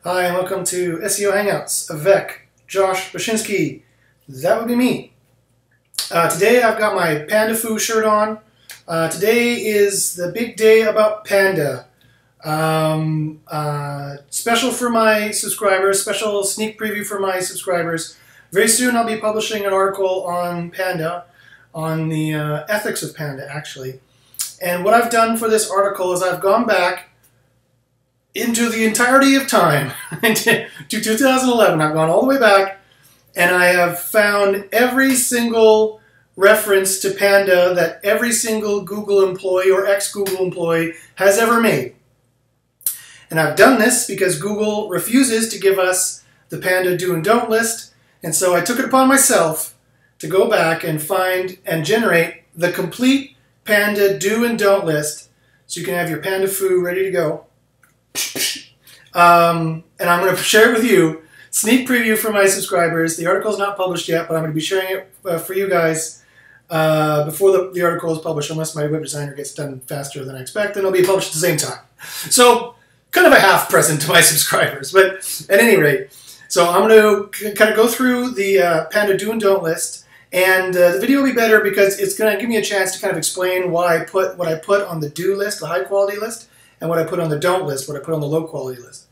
Hi, and welcome to SEO Hangouts avec Josh Bachynski. That would be me. Today I've got my Panda Foo shirt on. Today is the big day about Panda. Special for my subscribers, special sneak preview for my subscribers. Very soon I'll be publishing an article on Panda, on the ethics of Panda actually. And what I've done for this article is I've gone back into the entirety of time, to 2011. I've gone all the way back, and I have found every single reference to Panda that every single Google employee or ex-Google employee has ever made. And I've done this because Google refuses to give us the Panda do and don't list, and so I took it upon myself to go back and find and generate the complete Panda do and don't list, so you can have your Panda Foo ready to go. And I'm going to share it with you. Sneak preview for my subscribers. The article is not published yet, but I'm going to be sharing it for you guys before the article is published, unless my web designer gets done faster than I expect, and it'll be published at the same time. So, kind of a half present to my subscribers, but at any rate. So I'm going to kind of go through the Panda do and don't list, and the video will be better because it's going to give me a chance to kind of explain why I put what I put on the do list, the high quality list, and what I put on the don't list, what I put on the low quality list.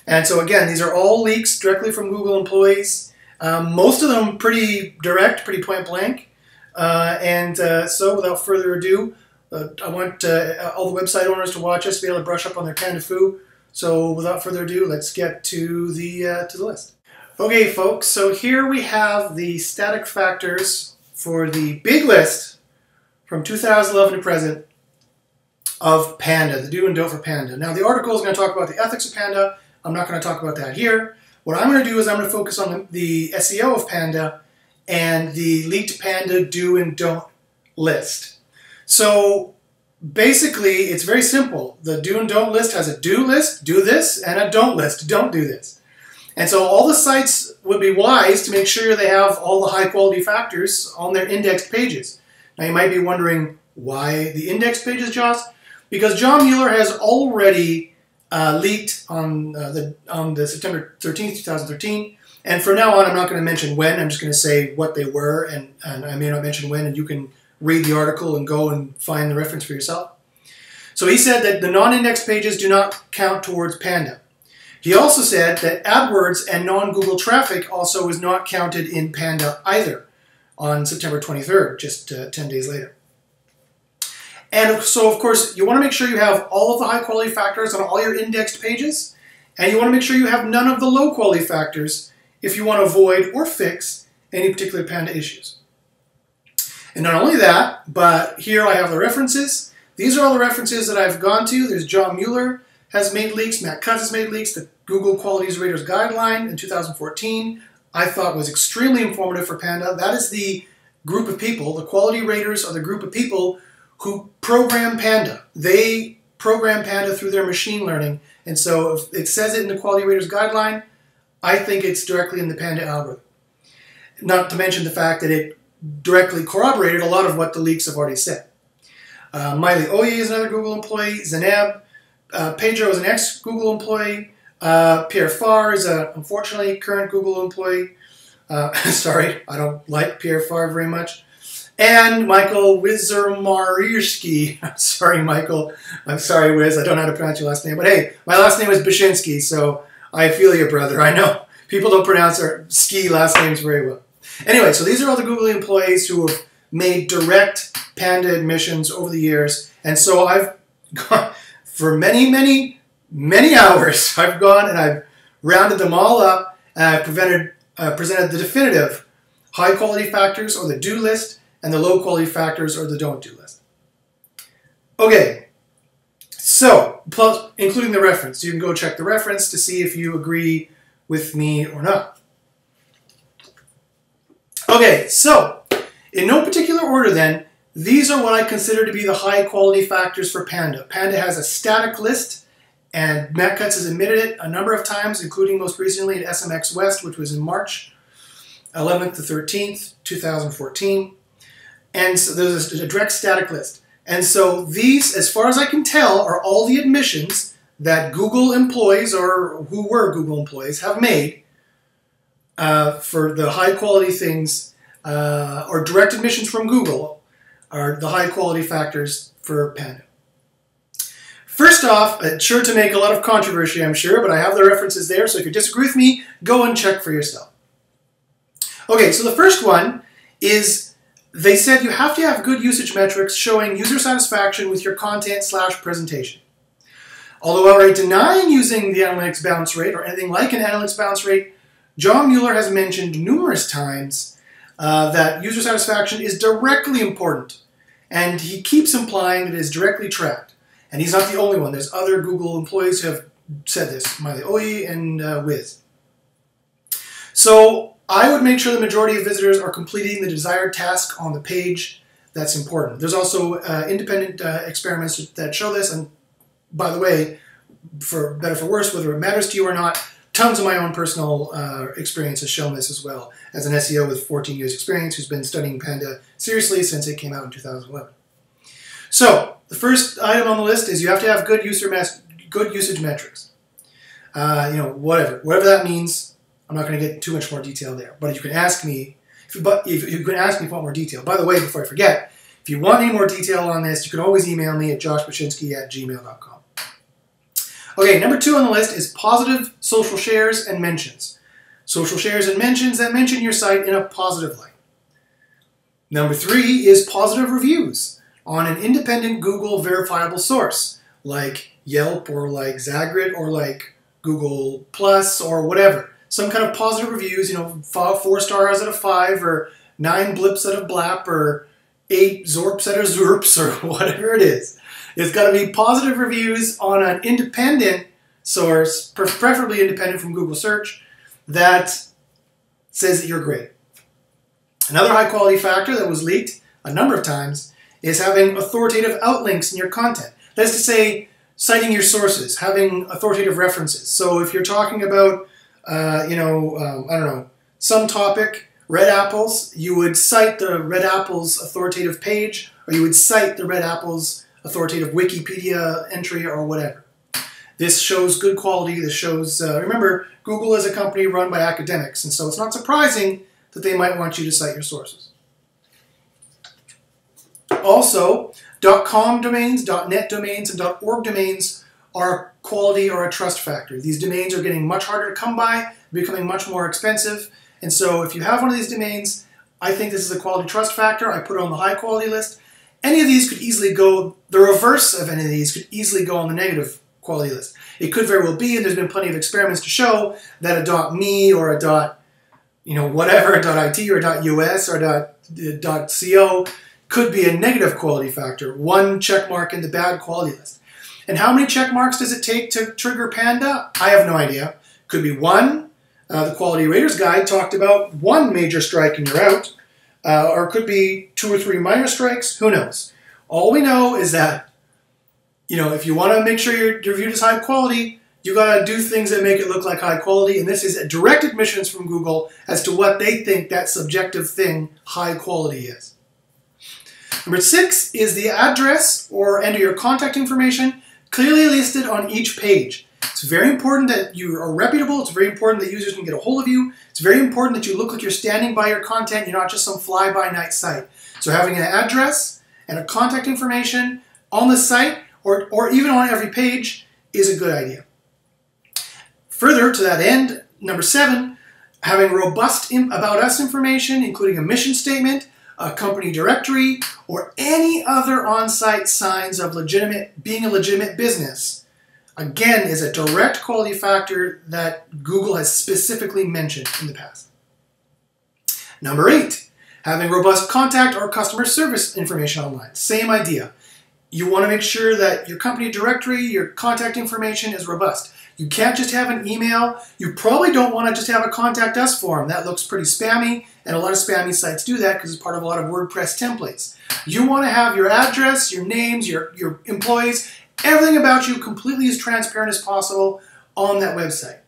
And so again, these are all leaks directly from Google employees. Most of them pretty direct, pretty point blank. So without further ado, I want all the website owners to watch us, be able to brush up on their Panda Foo. So without further ado, let's get to the list. Okay, folks, so here we have the static factors for the big list from 2011 to present of Panda, the do and don't for Panda. Now, the article is going to talk about the ethics of Panda. I'm not going to talk about that here. What I'm going to do is I'm going to focus on the SEO of Panda and the leaked Panda do and don't list. So basically, it's very simple. The do and don't list has a do list, do this, and a don't list, don't do this. And so all the sites would be wise to make sure they have all the high quality factors on their indexed pages. Now, you might be wondering why the indexed pages, Josh? Because John Mueller has already leaked on the September 13th, 2013. And from now on, I'm not going to mention when. I'm just going to say what they were, and I may not mention when, and you can read the article and go and find the reference for yourself. So he said that the non-indexed pages do not count towards Panda. He also said that AdWords and non-Google traffic also is not counted in Panda either on September 23rd, just 10 days later. And so, of course, you want to make sure you have all of the high-quality factors on all your indexed pages, and you want to make sure you have none of the low-quality factors if you want to avoid or fix any particular Panda issues. And not only that, but here I have the references. These are all the references that I've gone to. There's John Mueller has made leaks, Matt Cutts has made leaks, the Google Qualities Raters Guideline in 2014 I thought was extremely informative for Panda. That is the group of people, the quality raters are the group of people who program Panda. They program Panda through their machine learning. And so if it says it in the Quality Raters Guideline, I think it's directly in the Panda algorithm. Not to mention the fact that it directly corroborated a lot of what the leaks have already said. Miley Oye is another Google employee. Zeneb. Pedro is an ex-Google employee. Pierre Farr is a, unfortunately, current Google employee. Sorry, I don't like Pierre Farr very much. And Michael Wizermarski. I'm sorry, Michael. I'm sorry, Wiz. I don't know how to pronounce your last name. But hey, my last name is Bachynski, so I feel you, brother. I know people don't pronounce their ski last names very well. Anyway, so these are all the Google employees who have made direct Panda admissions over the years. And so I've gone, for many, many, many hours, I've gone and I've rounded them all up, and I've presented the definitive high-quality factors, or the do list, and the low-quality factors, or the don't-do list. Okay, so, plus, including the reference. You can go check the reference to see if you agree with me or not. Okay, so, in no particular order then, these are what I consider to be the high-quality factors for Panda. Panda has a static list, and Matt Cutts has admitted it a number of times, including most recently at SMX West, which was in March 11th to 13th, 2014. And so there's a direct static list. And so these, as far as I can tell, are all the admissions that Google employees, or who were Google employees, have made for the high quality things, or direct admissions from Google, are the high quality factors for Panda. First off, it's sure to make a lot of controversy, I'm sure, but I have the references there, so if you disagree with me, go and check for yourself. Okay, so the first one is they said you have to have good usage metrics showing user satisfaction with your content/presentation. Although outright denying using the analytics bounce rate or anything like an analytics bounce rate, John Mueller has mentioned numerous times that user satisfaction is directly important, and he keeps implying that it is directly tracked. And he's not the only one. There's other Google employees who have said this, Miley Oye and Wiz. So I would make sure the majority of visitors are completing the desired task on the page. That's important. There's also independent experiments that show this. And by the way, for better for worse, whether it matters to you or not, tons of my own personal experience has shown this as well. As an SEO with 14 years experience who's been studying Panda seriously since it came out in 2011. So the first item on the list is you have to have good usage metrics. Whatever that means. I'm not going to get too much more detail there, but you can ask me if you can ask me if you want more detail. By the way, before I forget, if you want any more detail on this, you can always email me at joshbachynski@gmail.com. Okay, number 2 on the list is positive social shares and mentions. Social shares and mentions that mention your site in a positive light. Number 3 is positive reviews on an independent Google verifiable source, like Yelp or like Zagrid or like Google Plus or whatever. Some kind of positive reviews, 4 stars out of 5 or 9 blips out of blap or 8 zorps out of zurps or whatever it is. It's got to be positive reviews on an independent source, preferably independent from Google search, that says that you're great. Another high quality factor that was leaked a number of times is having authoritative outlinks in your content. That is to say, citing your sources, having authoritative references. So if you're talking about some topic, red apples, you would cite the red apples authoritative page, or you would cite the red apples authoritative Wikipedia entry or whatever. This shows good quality. This shows, remember, Google is a company run by academics, and so it's not surprising that they might want you to cite your sources. Also, .com domains, .net domains, and .org domains are quality or a trust factor. These domains are getting much harder to come by, becoming much more expensive. And so if you have one of these domains, I think this is a quality trust factor. I put it on the high quality list. Any of these could easily go, the reverse of any of these could easily go on the negative quality list. It could very well be, and there's been plenty of experiments to show that a .me or a whatever, a .it or a .us or a .co could be a negative quality factor. 1 check mark in the bad quality list. And how many check marks does it take to trigger Panda? I have no idea. Could be 1. The Quality Rater's Guide talked about 1 major strike and you're out. Or it could be 2 or 3 minor strikes. Who knows? All we know is that, if you want to make sure your review is high quality, you got to do things that make it look like high quality. And this is direct admissions from Google as to what they think that subjective thing high quality is. Number 6 is the address or enter your contact information clearly listed on each page. It's very important that you are reputable. It's very important that users can get a hold of you. It's very important that you look like you're standing by your content. You're not just some fly-by-night site. So having an address and a contact information on the site or even on every page is a good idea. Further to that end, number 7, having robust About Us information, including a mission statement, a company directory, or any other on-site signs of being a legitimate business, again, is a direct quality factor that Google has specifically mentioned in the past. Number 8, having robust contact or customer service information online. Same idea. You want to make sure that your company directory, your contact information is robust. You can't just have an email. You probably don't want to just have a contact us form. That looks pretty spammy, and a lot of spammy sites do that because it's part of a lot of WordPress templates. You want to have your address, your names, your employees, everything about you completely as transparent as possible on that website.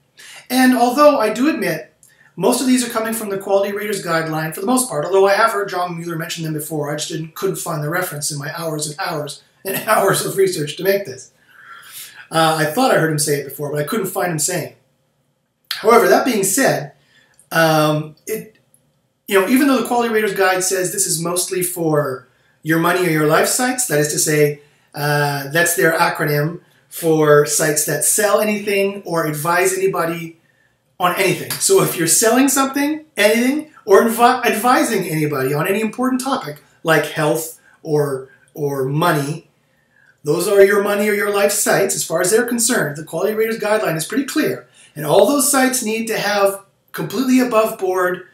And although I do admit, most of these are coming from the Quality Rater's Guideline for the most part, although I have heard John Mueller mention them before. I just couldn't find the reference in my hours and hours and hours of research to make this. I thought I heard him say it before, but I couldn't find him saying it. However, that being said, even though the Quality Rater's Guide says this is mostly for your money or your life sites, that is to say, that's their acronym for sites that sell anything or advise anybody on anything. So if you're selling something, anything, or advising anybody on any important topic like health or money, those are your money or your life sites. As far as they're concerned, the Quality Rater's Guideline is pretty clear. And all those sites need to have completely above board,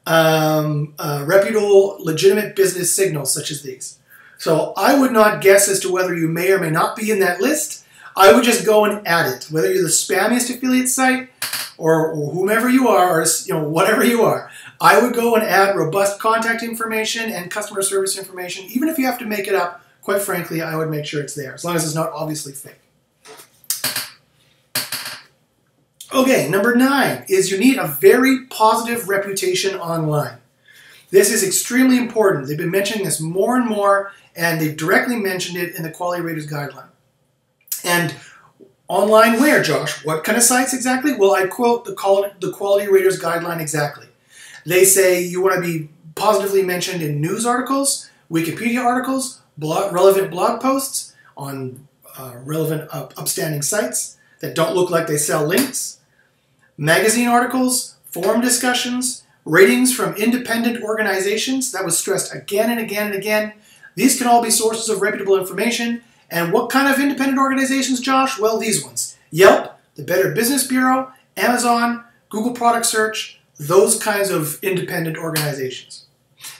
reputable, legitimate business signals such as these. So I would not guess as to whether you may or may not be in that list. I would just go and add it, whether you're the spammiest affiliate site or whomever you are, or whatever you are. I would go and add robust contact information and customer service information, even if you have to make it up. Quite frankly, I would make sure it's there, as long as it's not obviously fake. Okay, number 9 is you need a very positive reputation online. This is extremely important. They've been mentioning this more and more, and they've directly mentioned it in the Quality Rater's Guideline. And online where, Josh? What kind of sites exactly? Well, I quote the Quality Rater's Guideline exactly. They say you want to be positively mentioned in news articles, Wikipedia articles, relevant blog posts on relevant upstanding sites that don't look like they sell links, magazine articles, forum discussions, ratings from independent organizations. That was stressed again and again and again. These can all be sources of reputable information. And what kind of independent organizations, Josh? Well, these ones. Yelp, the Better Business Bureau, Amazon, Google Product Search, those kinds of independent organizations.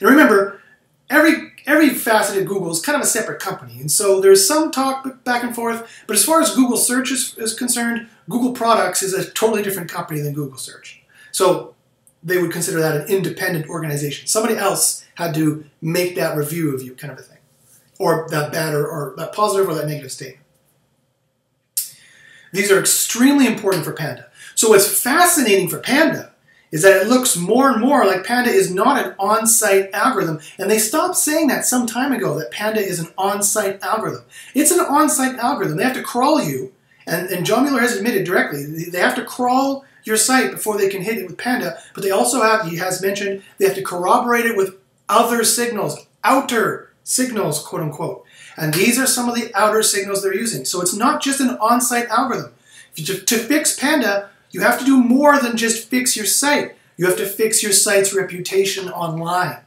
And remember, every facet of Google is kind of a separate company, and so there's some talk back and forth, but as far as Google Search is concerned, Google Products is a totally different company than Google Search. So they would consider that an independent organization. Somebody else had to make that review of you, kind of a thing, or that bad or that positive or that negative statement. These are extremely important for Panda. So what's fascinating for Panda is that it looks more and more like Panda is not an on-site algorithm. And they stopped saying that some time ago, that Panda is an on-site algorithm. It's an on-site algorithm. They have to crawl you, and John Mueller has admitted directly, they have to crawl your site before they can hit it with Panda, but they also have, he has mentioned, they have to corroborate it with other signals, outer signals, quote unquote. And these are some of the outer signals they're using. So it's not just an on-site algorithm. To fix Panda, you have to do more than just fix your site. You have to fix your site's reputation online.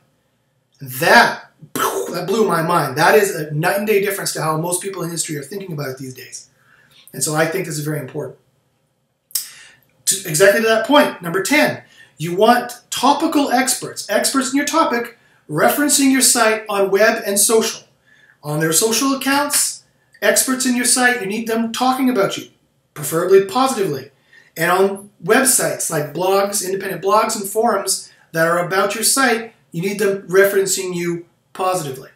That blew my mind. That is a night and day difference to how most people in the industry are thinking about it these days. And so I think this is very important. Exactly to that point, number 10, you want topical experts in your topic, referencing your site on web and social. On their social accounts, experts in your site, you need them talking about you, preferably positively. And on websites like blogs, independent blogs and forums that are about your site, you need them referencing you positively.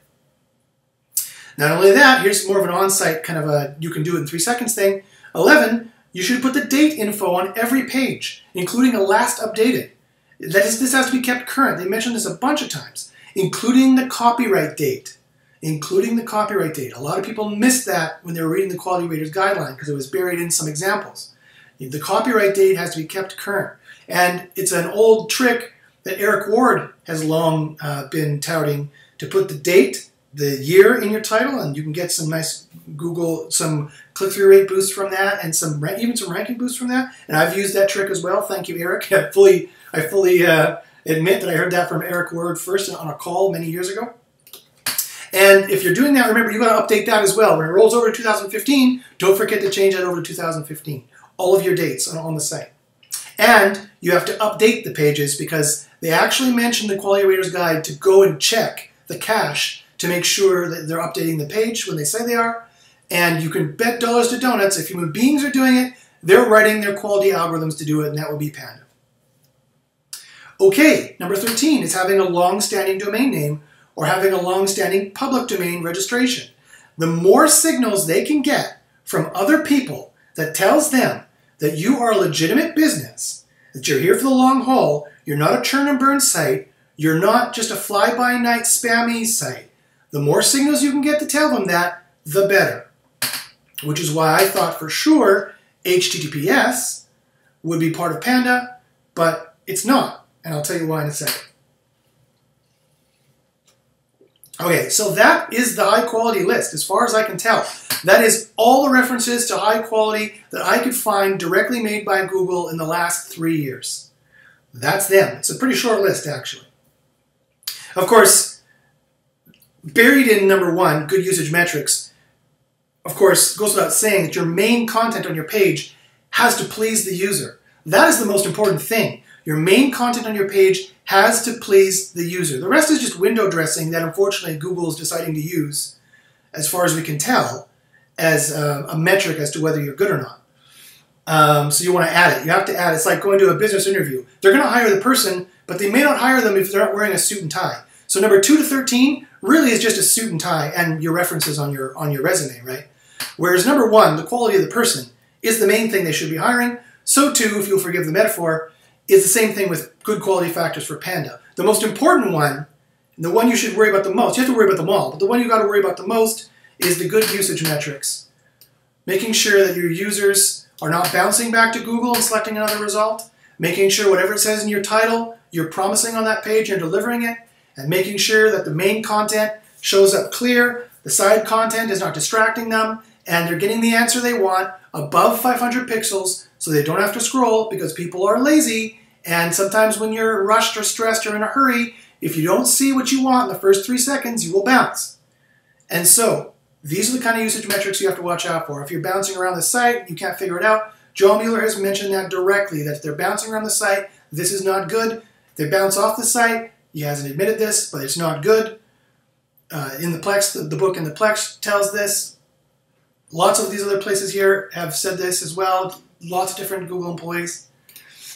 Not only that, here's more of an on-site kind of a you can do it in 3 seconds thing. 11, you should put the date info on every page, including a last updated. That is, this has to be kept current. They mentioned this a bunch of times, including the copyright date. Including the copyright date. A lot of people missed that when they were reading the Quality Rater's Guideline because it was buried in some examples. The copyright date has to be kept current. And it's an old trick that Eric Ward has long been touting, to put the date, the year in your title, and you can get some nice Google, some click-through rate boosts from that, and even some ranking boosts from that. And I've used that trick as well. Thank you, Eric. I fully admit that I heard that from Eric Ward first on a call many years ago. And if you're doing that, remember, you've got to update that as well. When it rolls over to 2015, don't forget to change that over to 2015. All of your dates on the site. And you have to update the pages because they actually mention the Quality Rater's Guide to go and check the cache to make sure that they're updating the page when they say they are. And you can bet dollars to donuts, if human beings are doing it, they're writing their quality algorithms to do it, and that will be Panda. Okay, number 13 is having a long-standing domain name or having a long-standing public domain registration. The more signals they can get from other people that tells them that you are a legitimate business, that you're here for the long haul, you're not a churn and burn site, you're not just a fly-by-night spammy site. The more signals you can get to tell them that, the better. which is why I thought for sure HTTPS would be part of Panda, but it's not, and I'll tell you why in a second. Okay, so that is the high quality list, as far as I can tell. That is all the references to high quality that I could find directly made by Google in the last 3 years. That's them. It's a pretty short list, actually. Of course, buried in number 1, good usage metrics, of course, goes without saying that your main content on your page has to please the user. That is the most important thing. Your main content on your page has to please the user. The rest is just window dressing that unfortunately Google is deciding to use, as far as we can tell, as a metric as to whether you're good or not. So you want to add it. You have to add it. It's like going to a business interview. They're going to hire the person, but they may not hire them if they're not wearing a suit and tie. So number 2 to 13 really is just a suit and tie and your references on your resume, right? Whereas number 1, the quality of the person, is the main thing they should be hiring. So too, if you'll forgive the metaphor, is the same thing with good quality factors for Panda. The most important one, the one you should worry about the most, you have to worry about them all, but the one you got to worry about the most is the good usage metrics. Making sure that your users are not bouncing back to Google and selecting another result, making sure whatever it says in your title, you're promising on that page, you're delivering it, and making sure that the main content shows up clear, the side content is not distracting them, and they're getting the answer they want above 500 pixels so they don't have to scroll because people are lazy, and sometimes when you're rushed or stressed or in a hurry, if you don't see what you want in the first 3 seconds, you will bounce. And so, these are the kind of usage metrics you have to watch out for. If you're bouncing around the site and you can't figure it out, Joe Mueller has mentioned that directly, that if they're bouncing around the site, this is not good. If they bounce off the site, he hasn't admitted this, but it's not good. In the Plex, the book in the Plex tells this. Lots of these other places here have said this as well. Lots of different Google employees.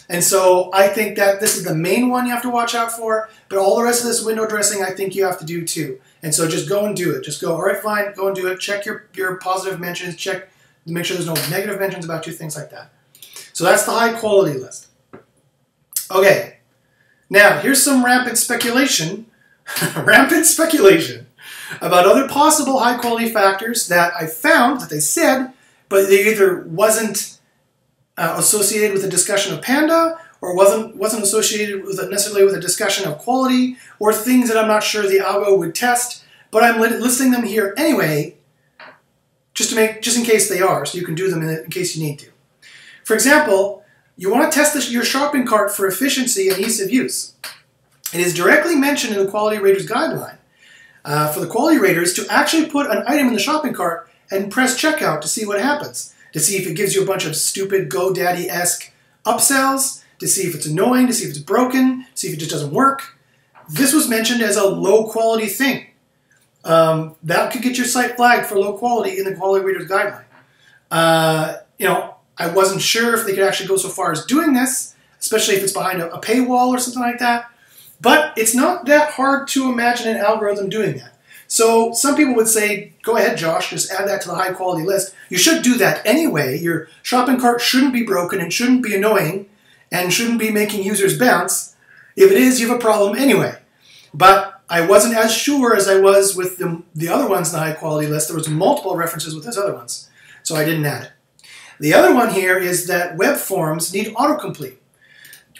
And so I think that this is the main one you have to watch out for, but all the rest of this window dressing I think you have to do too. And so just go and do it. Just go, all right, fine, go and do it. Check your positive mentions. Check to make sure there's no negative mentions about you, things like that. So that's the high quality list. Okay, now here's some rampant speculation, rampant speculation about other possible high quality factors that I found that they said, but they either wasn't associated with a discussion of Panda, or wasn't associated with necessarily with a discussion of quality, or things that I'm not sure the algo would test, but I'm listing them here anyway, just in case they are, so you can do them in case you need to. For example, you want to test your shopping cart for efficiency and ease of use. It is directly mentioned in the Quality Raters Guideline for the quality raters to actually put an item in the shopping cart and press checkout to see what happens, to see if it gives you a bunch of stupid GoDaddy-esque upsells, to see if it's annoying, to see if it's broken, see if it just doesn't work. This was mentioned as a low-quality thing. That could get your site flagged for low quality in the Quality Raters Guideline. I wasn't sure if they could actually go so far as doing this, especially if it's behind a paywall or something like that. But it's not that hard to imagine an algorithm doing that. So some people would say, go ahead, Josh, just add that to the high quality list. You should do that anyway. Your shopping cart shouldn't be broken and shouldn't be annoying and shouldn't be making users bounce. If it is, you have a problem anyway. But I wasn't as sure as I was with the other ones in the high quality list. There was multiple references with those other ones, so I didn't add it. The other one here is that web forms need autocomplete.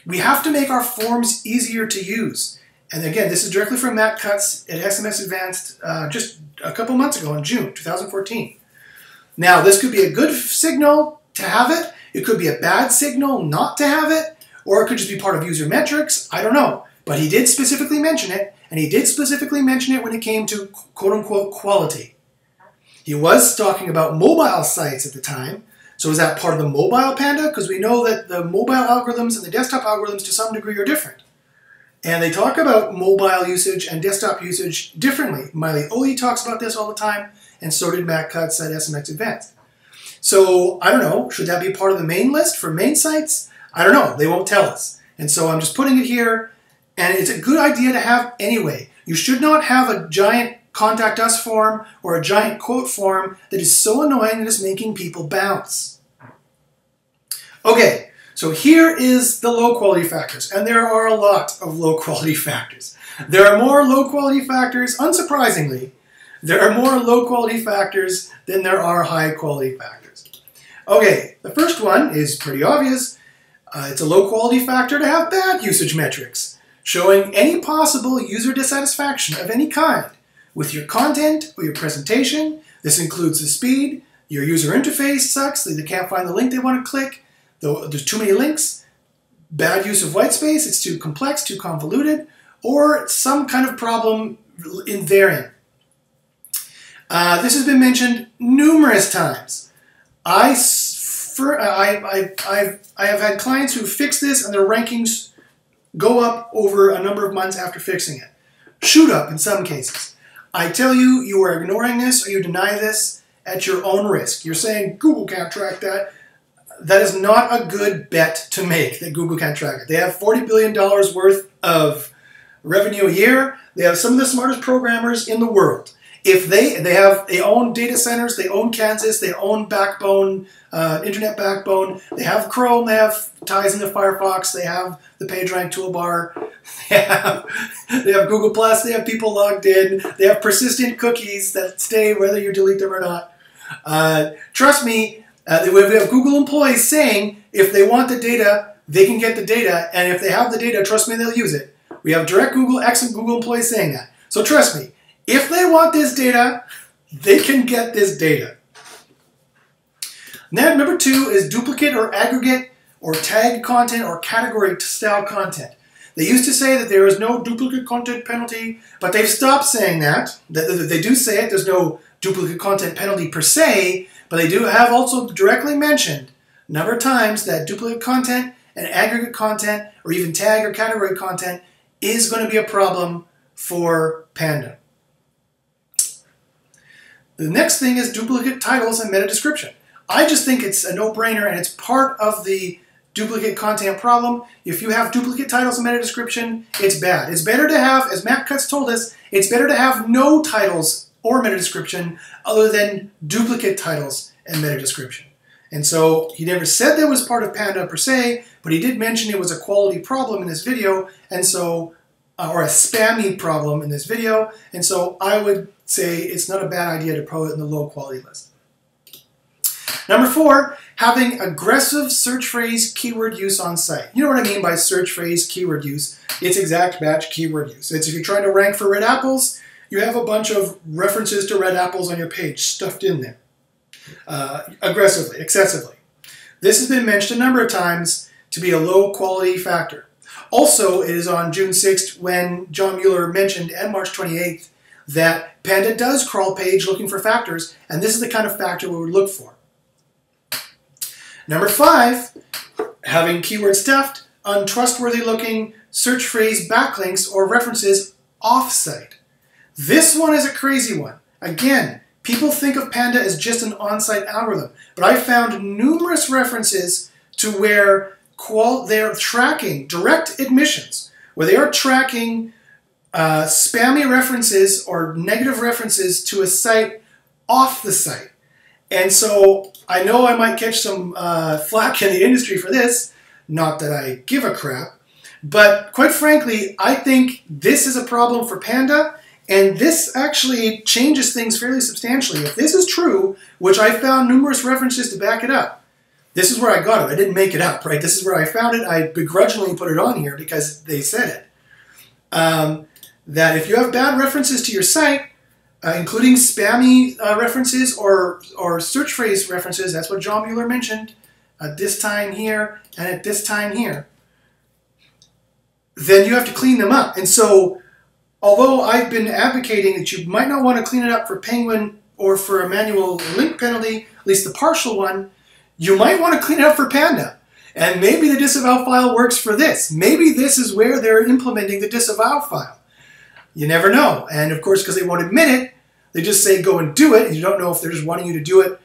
We have to make our forms easier to use. And again, this is directly from Matt Cutts at SMS Advanced just a couple months ago in June 2014. Now, this could be a good signal to have it. It could be a bad signal not to have it. Or it could just be part of user metrics. I don't know. But he did specifically mention it. And he did specifically mention it when it came to quote-unquote quality. He was talking about mobile sites at the time. So is that part of the mobile Panda? Because we know that the mobile algorithms and the desktop algorithms to some degree are different. And they talk about mobile usage and desktop usage differently. Miley Oli talks about this all the time, and so did Matt Cutts at SMX Advanced. So, I don't know, should that be part of the main list for main sites? I don't know, they won't tell us. And so I'm just putting it here, and it's a good idea to have anyway. You should not have a giant contact us form or a giant quote form that is so annoying that it's making people bounce. Okay, so here is the low quality factors, and there are a lot of low quality factors. There are more low quality factors, unsurprisingly, There are more low-quality factors than there are high-quality factors. Okay, the first one is pretty obvious. It's a low-quality factor to have bad usage metrics, showing any possible user dissatisfaction of any kind with your content or your presentation. This includes the speed, your user interface sucks, they can't find the link they want to click, there's too many links, bad use of white space, it's too complex, too convoluted, or some kind of problem in therein. This has been mentioned numerous times. I have had clients who fix this and their rankings go up over a number of months after fixing it. Shoot up in some cases. I tell you, you are ignoring this or you deny this at your own risk. You're saying Google can't track that. That is not a good bet to make, that Google can't track it. They have $40 billion worth of revenue a year. They have some of the smartest programmers in the world. If they own data centers, they own Kansas, they own backbone, internet backbone, they have Chrome, they have ties into Firefox, they have the PageRank toolbar, they have Google Plus, they have people logged in, they have persistent cookies that stay whether you delete them or not. Trust me, we have Google employees saying if they want the data, they can get the data, and if they have the data, trust me, they'll use it. We have direct Google, excellent Google employees saying that. So trust me, if they want this data, they can get this data. Now, number 2 is duplicate or aggregate or tag content or category style content. They used to say that there is no duplicate content penalty, but they've stopped saying that. They do say it, there's no duplicate content penalty per se, but they do have also directly mentioned a number of times that duplicate content and aggregate content or even tag or category content is going to be a problem for Panda. The next thing is duplicate titles and meta description. I just think it's a no-brainer and it's part of the duplicate content problem. If you have duplicate titles and meta description, it's bad. It's better to have, as Matt Cutts told us, it's better to have no titles or meta description other than duplicate titles and meta description. And so he never said that was part of Panda per se, but he did mention it was a quality problem in this video, and so, or a spammy problem in this video, and so I would say it's not a bad idea to put it in the low quality list. Number 4, having aggressive search phrase keyword use on site. You know what I mean by search phrase keyword use? It's exact match keyword use. It's if you're trying to rank for red apples, you have a bunch of references to red apples on your page stuffed in there. Aggressively, excessively. This has been mentioned a number of times to be a low quality factor. Also, it is on June 6th when John Mueller mentioned, and March 28th, that Panda does crawl page looking for factors, and this is the kind of factor we would look for. Number 5, having keyword stuffed, untrustworthy looking search phrase backlinks or references off-site. This one is a crazy one. Again, people think of Panda as just an on-site algorithm, but I found numerous references to where they're tracking direct admissions, where they are tracking spammy references or negative references to a site off the site. And so I know I might catch some flack in the industry for this, not that I give a crap, but quite frankly, I think this is a problem for Panda, and this actually changes things fairly substantially. If this is true, which I found numerous references to back it up, this is where I got it. I didn't make it up, right? This is where I found it. I begrudgingly put it on here because they said it. That if you have bad references to your site, including spammy references or search phrase references, that's what John Mueller mentioned, at this time here and at this time here, then you have to clean them up. And so, although I've been advocating that you might not want to clean it up for Penguin or for a manual link penalty, at least the partial one, you might want to clean it up for Panda. And maybe the disavow file works for this. Maybe this is where they're implementing the disavow file. You never know. And of course, because they won't admit it, they just say go and do it. And you don't know if they're just wanting you to do it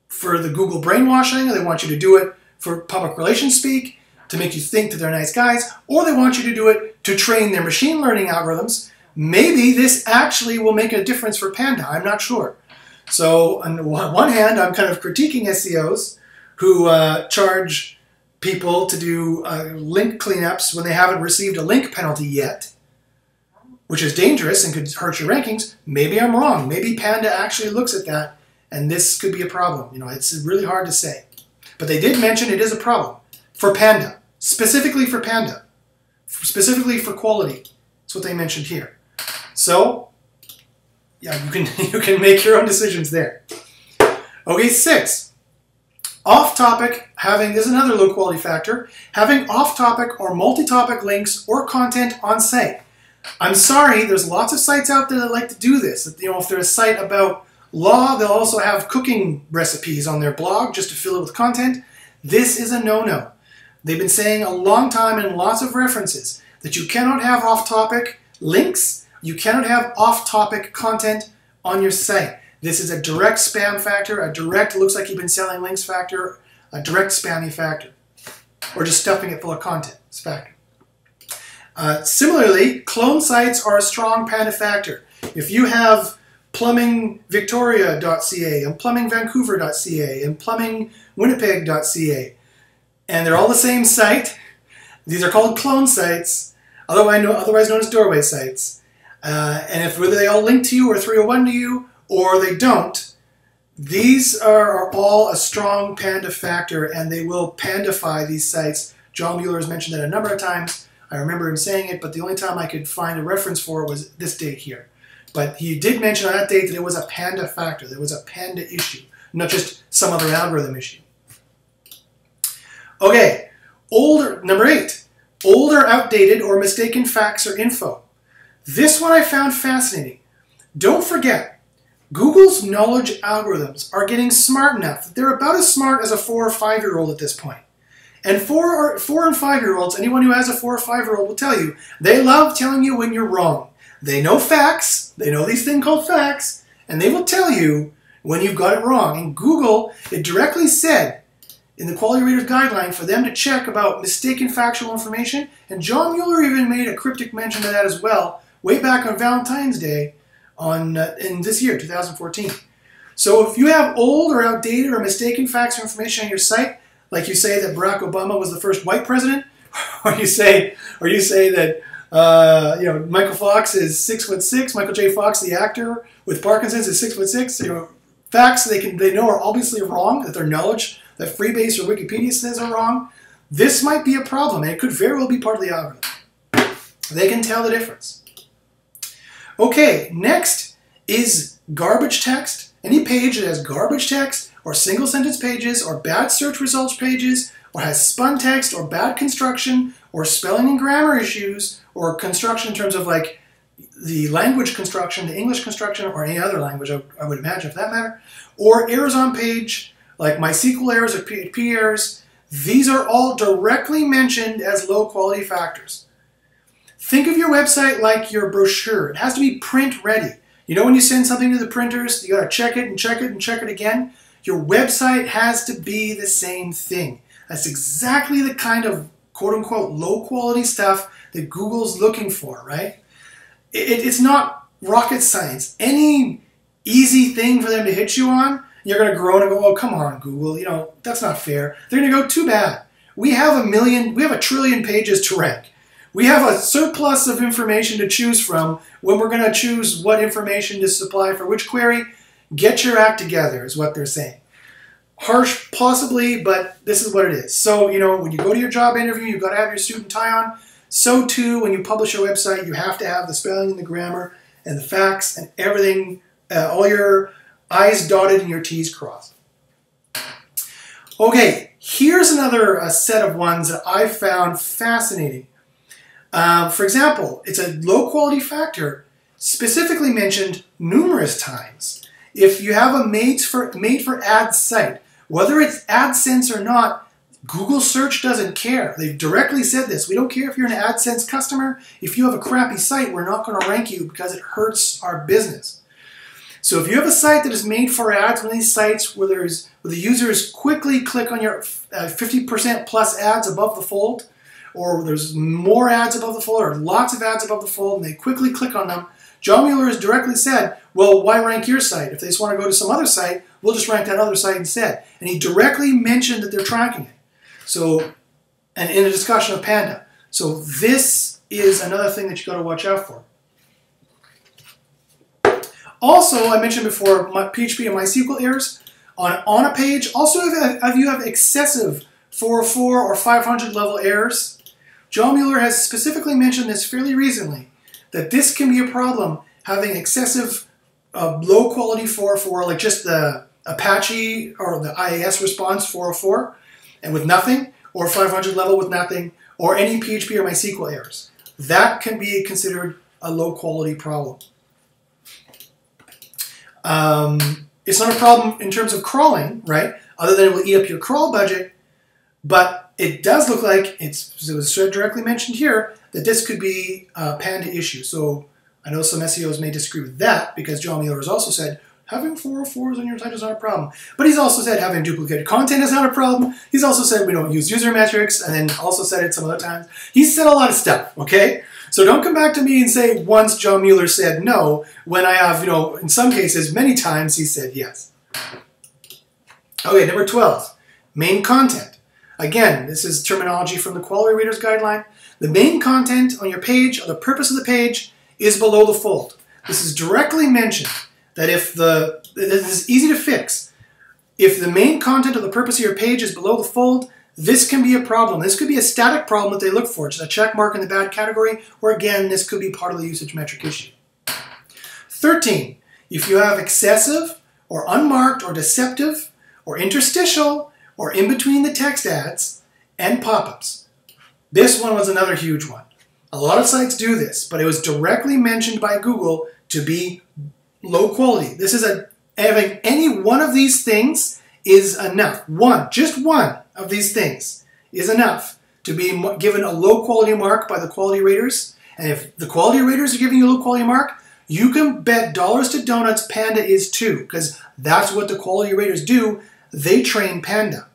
for the Google brainwashing, or they want you to do it for public relations speak, to make you think that they're nice guys, or they want you to do it to train their machine learning algorithms. Maybe this actually will make a difference for Panda. I'm not sure. So on one hand, I'm kind of critiquing SEOs who charge people to do link cleanups when they haven't received a link penalty yet, which is dangerous and could hurt your rankings. Maybe I'm wrong. Maybe Panda actually looks at that, and this could be a problem. You know, it's really hard to say. But they did mention it is a problem for Panda, specifically for Panda, specifically for quality. That's what they mentioned here. So, yeah, you can make your own decisions there. Okay, 6. Off-topic, this is another low quality factor, having off-topic or multi-topic links or content on site. I'm sorry, there's lots of sites out there that like to do this. You know, if there's a site about law, they'll also have cooking recipes on their blog just to fill it with content. This is a no-no. They've been saying a long time in lots of references that you cannot have off-topic links, you cannot have off-topic content on your site. This is a direct spam factor, a direct looks like you've been selling links factor, a direct spammy factor, or just stuffing it full of content factor. Similarly, clone sites are a strong Panda factor. If you have plumbingvictoria.ca and plumbingvancouver.ca and plumbingwinnipeg.ca, and they're all the same site, these are called clone sites, otherwise known as doorway sites. And if whether they all link to you or 301 to you, or they don't, these are all a strong Panda factor, and they will Pandify these sites. John Mueller has mentioned that a number of times. I remember him saying it, but the only time I could find a reference for it was this date here. But he did mention on that date that it was a Panda factor, that it was a Panda issue, not just some other algorithm issue. Okay, number 8, older, outdated, or mistaken facts or info. This one I found fascinating. Don't forget, Google's knowledge algorithms are getting smart enough that they're about as smart as a 4 or 5-year-old at this point. And 4 and 5-year-olds, anyone who has a 4 or 5-year-old will tell you, they love telling you when you're wrong. They know facts, they know these things called facts, and they will tell you when you've got it wrong. And Google, it directly said in the Quality Raters Guideline for them to check about mistaken factual information, and John Mueller even made a cryptic mention of that as well, way back on Valentine's Day in this year, 2014. So if you have old or outdated or mistaken facts or information on your site, like you say that Barack Obama was the first white president, or you say that Michael Fox is 6'6", Michael J. Fox, the actor with Parkinson's, is 6'6". You know, facts they know are obviously wrong, that their knowledge that Freebase or Wikipedia says are wrong. This might be a problem, and it could very well be part of the algorithm. They can tell the difference. Okay, next is garbage text. Any page that has garbage text, or single sentence pages, or bad search results pages, or has spun text, or bad construction, or spelling and grammar issues, or construction in terms of like the language construction, the English construction, or any other language, I would imagine for that matter, or errors on page, like MySQL errors or PHP errors. These are all directly mentioned as low quality factors. Think of your website like your brochure. It has to be print ready. You know when you send something to the printers, you got to check it and check it and check it again? Your website has to be the same thing. That's exactly the kind of quote-unquote low-quality stuff that Google's looking for, right? It's not rocket science. Any easy thing for them to hit you on, you're going to groan and go, oh, come on, Google, you know, that's not fair. They're going to go, too bad. We have a trillion pages to rank. We have a surplus of information to choose from when we're going to choose what information to supply for which query. Get your act together is what they're saying. Harsh, possibly, but this is what it is. So, you know, when you go to your job interview, you've got to have your suit and tie on. So, too, when you publish your website, you have to have the spelling and the grammar and the facts and everything, all your I's dotted and your T's crossed. Okay, here's another set of ones that I found fascinating. For example, it's a low-quality factor specifically mentioned numerous times. If you have a made-for-ad site, whether it's AdSense or not, Google search doesn't care. They've directly said this. We don't care if you're an AdSense customer. If you have a crappy site, we're not going to rank you because it hurts our business. So if you have a site that is made for ads, one of these sites where the users quickly click on your 50% plus ads above the fold, or there's more ads above the fold, or lots of ads above the fold, and they quickly click on them, John Mueller has directly said, well, why rank your site? If they just want to go to some other site, we'll just rank that other site instead. And he directly mentioned that they're tracking it. So, and in a discussion of Panda. So this is another thing that you got to watch out for. Also, I mentioned before, PHP and MySQL errors on a page. Also, if you have excessive 404 or 500 level errors, John Mueller has specifically mentioned this fairly recently, that this can be a problem, having excessive low quality 404, like just the Apache or the IAS response 404, and with nothing, or 500 level with nothing, or any PHP or MySQL errors. That can be considered a low quality problem. It's not a problem in terms of crawling, right? Other than it will eat up your crawl budget, but it does look like, it was directly mentioned here, that this could be a Panda issue. So I know some SEOs may disagree with that, because John Mueller has also said, having 404s on your site is not a problem. But he's also said having duplicated content is not a problem. He's also said we don't use user metrics, and then also said it some other times. He's said a lot of stuff, okay? So don't come back to me and say once John Mueller said no, when I have, in some cases, many times he said yes. Okay, number 12, main content. Again, this is terminology from the Quality Rater's Guideline. The main content on your page, or the purpose of the page, is below the fold. This is directly mentioned that this is easy to fix. If the main content or the purpose of your page is below the fold, this can be a problem. This could be a static problem that they look for, just a check mark in the bad category, or again, this could be part of the usage metric issue. 13, if you have excessive or unmarked or deceptive or interstitial or in between the text ads and pop-ups. This one was another huge one. A lot of sites do this, but it was directly mentioned by Google to be low quality. This is having any one of these things is enough. Just one of these things is enough to be given a low quality mark by the quality raters. And if the quality raters are giving you a low quality mark, you can bet dollars to donuts Panda is too, because that's what the quality raters do. They train Panda.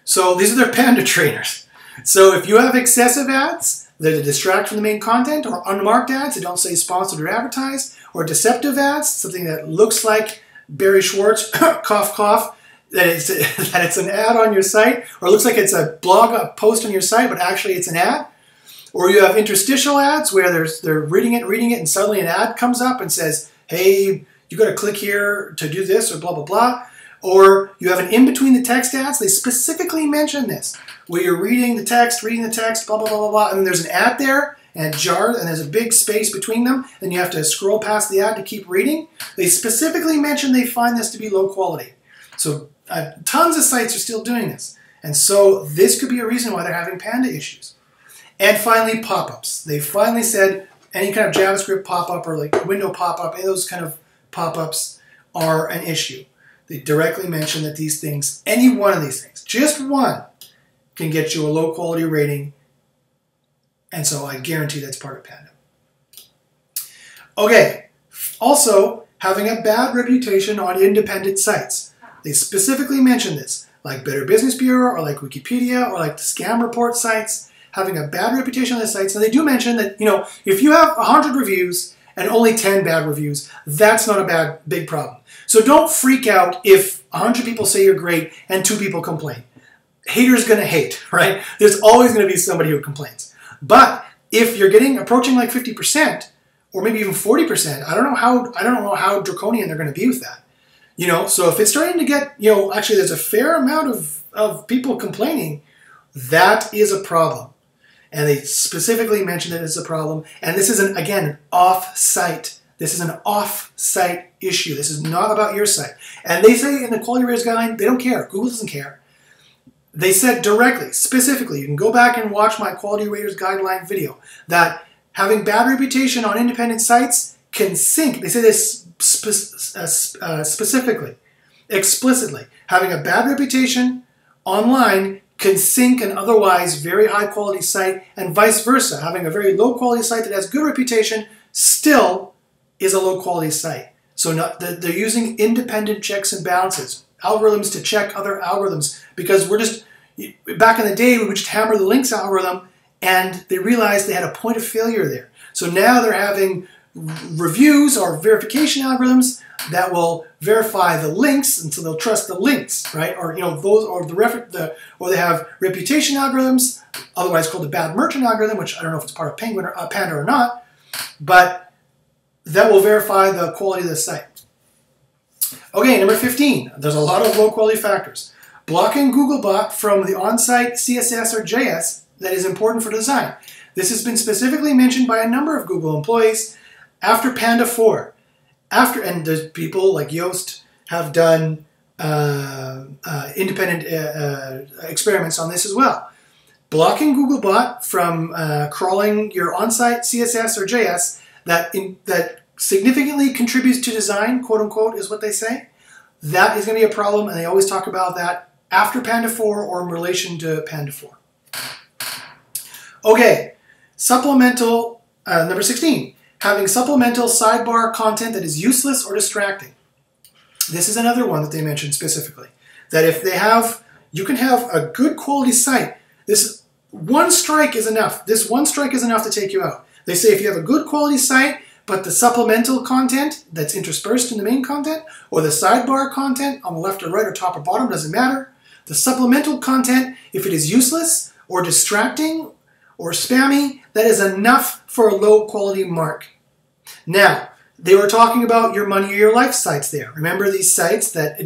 So these are their Panda trainers. So if you have excessive ads that distract from the main content, or unmarked ads that don't say sponsored or advertised, or deceptive ads, something that looks like Barry Schwartz, cough, cough, that it's an ad on your site, or it looks like it's a blog post on your site, but actually it's an ad. Or you have interstitial ads where they're reading it, and suddenly an ad comes up and says, hey, you got to click here to do this, or blah, blah, blah. Or you have an in-between the text ads. They specifically mention this, where you're reading the text, blah, blah, blah, blah, blah, and then there's an ad there, and it jars, and there's a big space between them, and you have to scroll past the ad to keep reading. They specifically mention they find this to be low quality. So tons of sites are still doing this. And so this could be a reason why they're having Panda issues. And finally, pop-ups. They finally said any kind of JavaScript pop-up or like window pop-up, any of those kind of pop-ups are an issue. They directly mention that these things, any one of these things, just one, can get you a low quality rating. And so I guarantee that's part of Panda. Okay, also having a bad reputation on independent sites. They specifically mention this, like Better Business Bureau or like Wikipedia or like the scam report sites, having a bad reputation on the sites. And they do mention that, if you have 100 reviews and only 10 bad reviews, that's not a big problem. So don't freak out if 100 people say you're great and 2 people complain. Haters gonna hate, right? There's always gonna be somebody who complains. But if you're approaching like 50% or maybe even 40%, I don't know how draconian they're gonna be with that. So if it's starting to get, actually there's a fair amount of people complaining, that is a problem. And they specifically mention that it's a problem. And this is, an off-site. This is an off-site issue. This is not about your site. And they say in the Quality Raters Guideline, they don't care. Google doesn't care. They said directly, specifically, you can go back and watch my Quality Raters Guideline video, that having bad reputation on independent sites can sink. They say this specifically, explicitly. Having a bad reputation online can sink an otherwise very high quality site, and vice versa. Having a very low quality site that has good reputation still is a low quality site. So they're using independent checks and balances, algorithms to check other algorithms, because back in the day, we would just hammer the links algorithm, and they realized they had a point of failure there. So now they're having reviews or verification algorithms that will verify the links, and so they'll trust the links, right? Or or they have reputation algorithms, otherwise called the bad merchant algorithm, which I don't know if it's part of Penguin or Panda or not, but that will verify the quality of the site. Okay, number 15. There's a lot of low quality factors. Blocking Googlebot from the on-site CSS or JS that is important for design. This has been specifically mentioned by a number of Google employees after Panda 4. And there's people like Yoast have done independent experiments on this as well. Blocking Googlebot from crawling your on-site CSS or JS that significantly contributes to design, quote unquote, is what they say. That is going to be a problem, and they always talk about that after Panda 4 or in relation to Panda 4. Okay, supplemental, number 16, having supplemental sidebar content that is useless or distracting. This is another one that they mentioned specifically. That if they have, you can have a good quality site. This one strike is enough. This one strike is enough to take you out. They say if you have a good quality site, but the supplemental content that's interspersed in the main content, or the sidebar content on the left or right or top or bottom, doesn't matter. The supplemental content, if it is useless or distracting or spammy, that is enough for a low quality mark. Now, they were talking about your money or your life sites there. Remember these sites that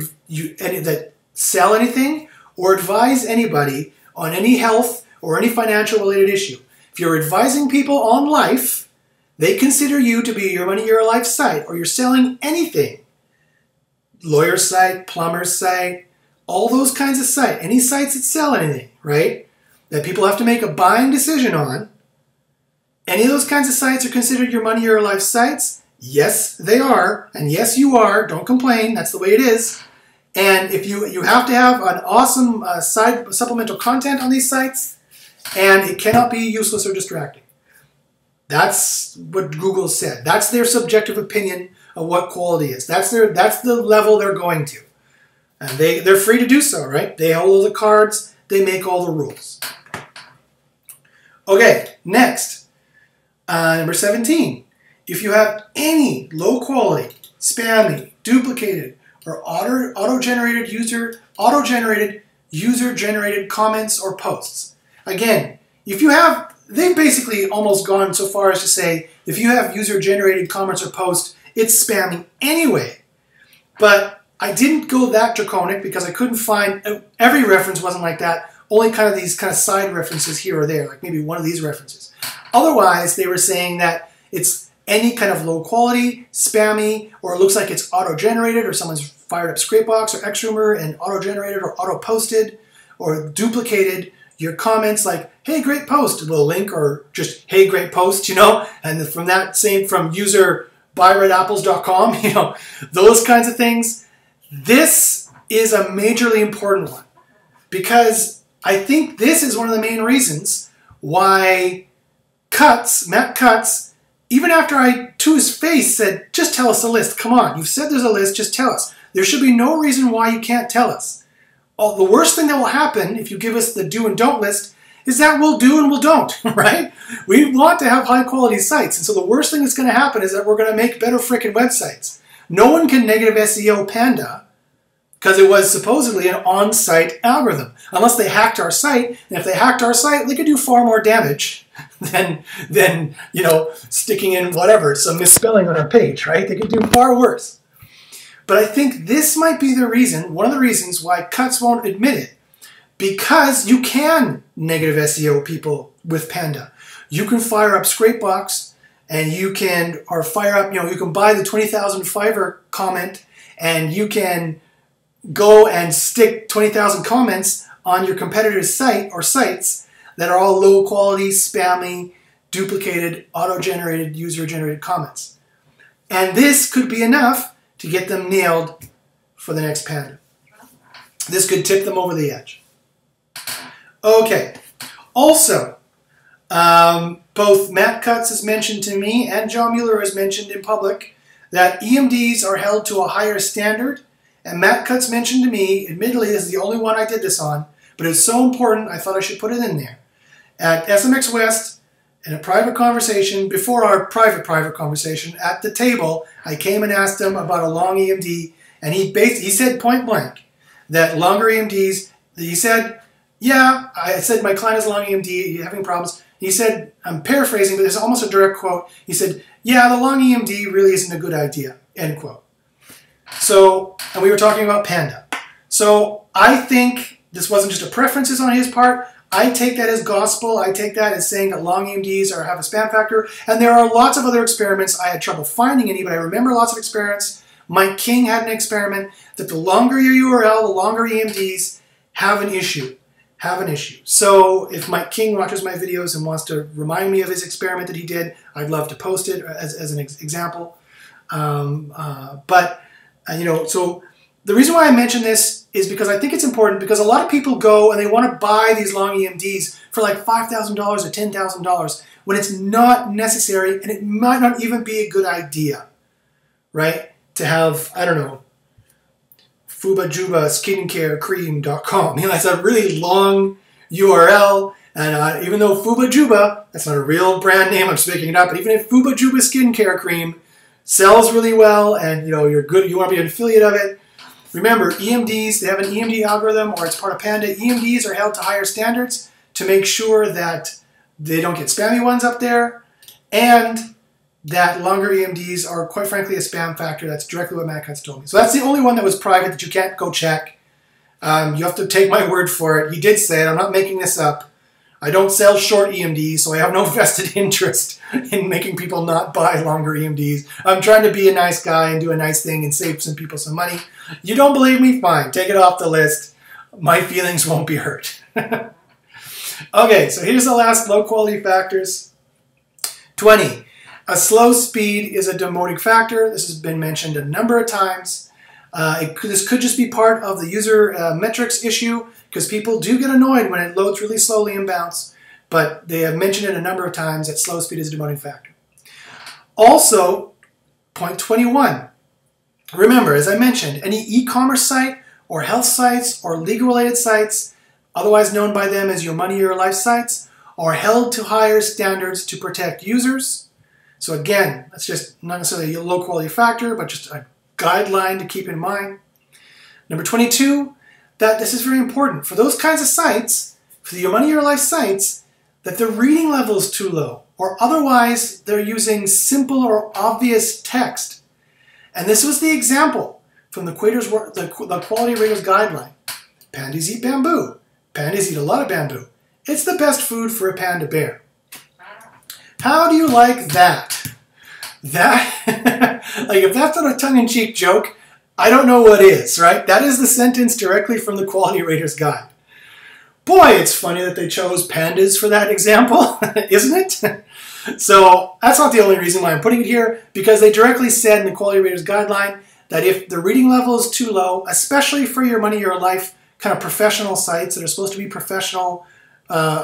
sell anything or advise anybody on any health or any financial related issue. If you're advising people on life, they consider you to be your money or your life site, or you're selling anything. Lawyer site, plumber site, all those kinds of sites. Any sites that sell anything, right? That people have to make a buying decision on. Any of those kinds of sites are considered your money or your life sites. Yes, they are. And yes, you are. Don't complain. That's the way it is. And if you have to have an awesome supplemental content on these sites, and it cannot be useless or distracting. That's what Google said. That's their subjective opinion of what quality is. That's the level they're going to. And they're free to do so, right? They hold all the cards. They make all the rules. Okay, next. Number 17. If you have any low quality, spammy, duplicated, or auto-generated user-generated comments or posts. Again, if you have, they've basically almost gone so far as to say, if you have user-generated comments or posts, it's spammy anyway. But I didn't go that draconic because I couldn't find, every reference wasn't like that, only kind of these kind of side references here or there, like maybe one of these references. Otherwise, they were saying that it's any kind of low quality, spammy, or it looks like it's auto-generated, or someone's fired up Scrapebox or Xroomer and auto-generated or auto-posted or duplicated your comments like, hey, great post, a little link, or just, hey, great post, you know, and from that same, from user buyredapples.com, you know, those kinds of things. This is a majorly important one because I think this is one of the main reasons why Matt Cutts, even after I, to his face, said, just tell us a list. Come on, you've said there's a list, just tell us. There should be no reason why you can't tell us. The worst thing that will happen if you give us the do and don't list is that we'll do and we'll don't, right? We want to have high quality sites. And so the worst thing that's going to happen is that we're going to make better frickin' websites. No one can negative SEO Panda because it was supposedly an on-site algorithm. Unless they hacked our site. And if they hacked our site, they could do far more damage than you know, sticking in whatever, some misspelling on our page, right? They could do far worse. But I think this might be the reason, one of the reasons why Cutts won't admit it. Because you can negative SEO people with Panda. You can fire up Scrapebox and you can, or fire up, you know, you can buy the 20,000 Fiverr comment and you can go and stick 20,000 comments on your competitor's site or sites that are all low quality, spammy, duplicated, auto-generated, user-generated comments. And this could be enough to get them nailed for the next Panda. This could tip them over the edge. Okay. Also, both Matt Cutts has mentioned to me and John Mueller has mentioned in public that EMDs are held to a higher standard. And Matt Cutts mentioned to me, admittedly this is the only one I did this on, but it's so important I thought I should put it in there. At SMX West, in a private conversation, before our private conversation, at the table, I came and asked him about a long EMD, and he said point blank that longer EMDs, he said, yeah, I said my client has a long EMD, you having problems? He said, I'm paraphrasing, but this is almost a direct quote. He said, yeah, the long EMD really isn't a good idea, end quote. So, and we were talking about Panda. So I think this wasn't just a preferences on his part. I take that as gospel. I take that as saying that long EMDs have a spam factor. And there are lots of other experiments. I had trouble finding any, but I remember lots of experiments. Mike King had an experiment that the longer your URL, the longer EMDs have an issue. So if Mike King watches my videos and wants to remind me of his experiment that he did, I'd love to post it as an example. So the reason why I mention this is because I think it's important, because a lot of people go and they want to buy these long EMDs for like $5,000 or $10,000 when it's not necessary, and it might not even be a good idea, right? To have, I don't know, FubaJubaSkincareCream.com. That's a really long URL, and even though FubaJuba, that's not a real brand name, I'm just making it up, but even if FubaJuba Skincare Cream sells really well and you're good, you want to be an affiliate of it, remember, EMDs, they have an EMD algorithm, or it's part of Panda. EMDs are held to higher standards to make sure that they don't get spammy ones up there, and that longer EMDs are, quite frankly, a spam factor. That's directly what Matt Cutts told me. So that's the only one that was private that you can't go check. You have to take my word for it. He did say it. I'm not making this up. I don't sell short EMDs, so I have no vested interest in making people not buy longer EMDs. I'm trying to be a nice guy and do a nice thing and save some people some money. You don't believe me? Fine. Take it off the list. My feelings won't be hurt. Okay, so here's the last low-quality factors. 20. A slow speed is a demoting factor. This has been mentioned a number of times. This could just be part of the user metrics issue, because people do get annoyed when it loads really slowly and bounce, but they have mentioned it a number of times that slow speed is a demoting factor. Also, point 21. Remember, as I mentioned, any e-commerce site or health sites or legal-related sites, otherwise known by them as your money or your life sites, are held to higher standards to protect users. So again, that's just not necessarily a low-quality factor, but just a guideline to keep in mind. Number 22, that this is very important. For those kinds of sites, for the your money or your life sites, that the reading level is too low, or otherwise they're using simple or obvious text. And this was the example from the Quality Raters Guideline. Pandas eat bamboo. Pandas eat a lot of bamboo. It's the best food for a panda bear. How do you like that? Like, if that's not a tongue-in-cheek joke, I don't know what is, right? That is the sentence directly from the Quality Raters Guide. Boy, it's funny that they chose pandas for that example, isn't it? So that's not the only reason why I'm putting it here, because they directly said in the Quality Raters Guideline that if the reading level is too low, especially for your money or your life kind of professional sites that are supposed to be professional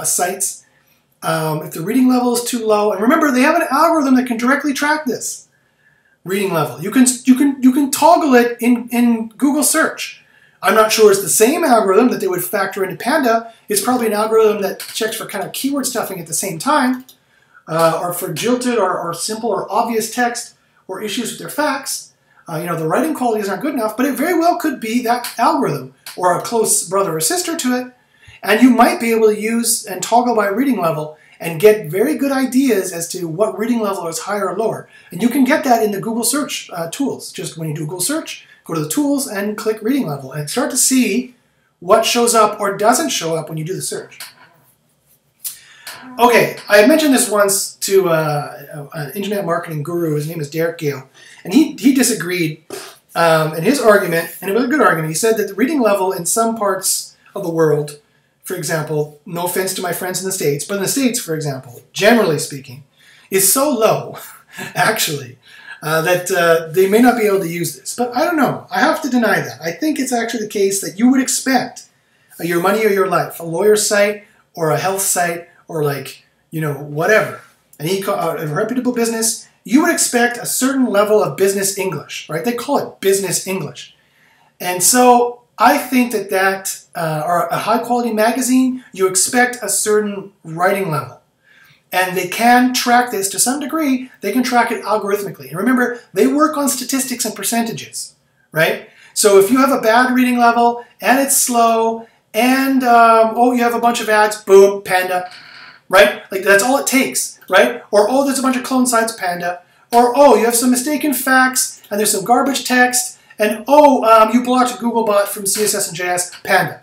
sites, if the reading level is too low, and remember, they have an algorithm that can directly track this reading level. You can toggle it in Google search. I'm not sure it's the same algorithm that they would factor into Panda. It's probably an algorithm that checks for kind of keyword stuffing at the same time, or for jilted or simple or obvious text or issues with their facts. The writing quality is not good enough, but it very well could be that algorithm or a close brother or sister to it. And you might be able to use and toggle by reading level and get very good ideas as to what reading level is higher or lower. And you can get that in the Google search tools. Just when you do Google search, go to the tools and click reading level and start to see what shows up or doesn't show up when you do the search. Okay, I had mentioned this once to an internet marketing guru. His name is Derek Gale. And he disagreed in his argument, and it was a good argument. He said that the reading level in some parts of the world, for example, no offense to my friends in the States, but in the States, for example, generally speaking, is so low, actually, that they may not be able to use this. But I don't know. I have to deny that. I think it's actually the case that you would expect your money or your life, a lawyer site or a health site or whatever, a reputable business, you would expect a certain level of business English, right? They call it business English. And so I think that or a high-quality magazine, you expect a certain writing level. And they can track this to some degree. They can track it algorithmically. And remember, they work on statistics and percentages, right? So if you have a bad reading level, and it's slow, and you have a bunch of ads, boom, Panda. right? Like that's all it takes, right? Or, oh, there's a bunch of clone sites, Panda. Or, oh, you have some mistaken facts, and there's some garbage text, and, oh, you blocked Googlebot from CSS and JS, Panda.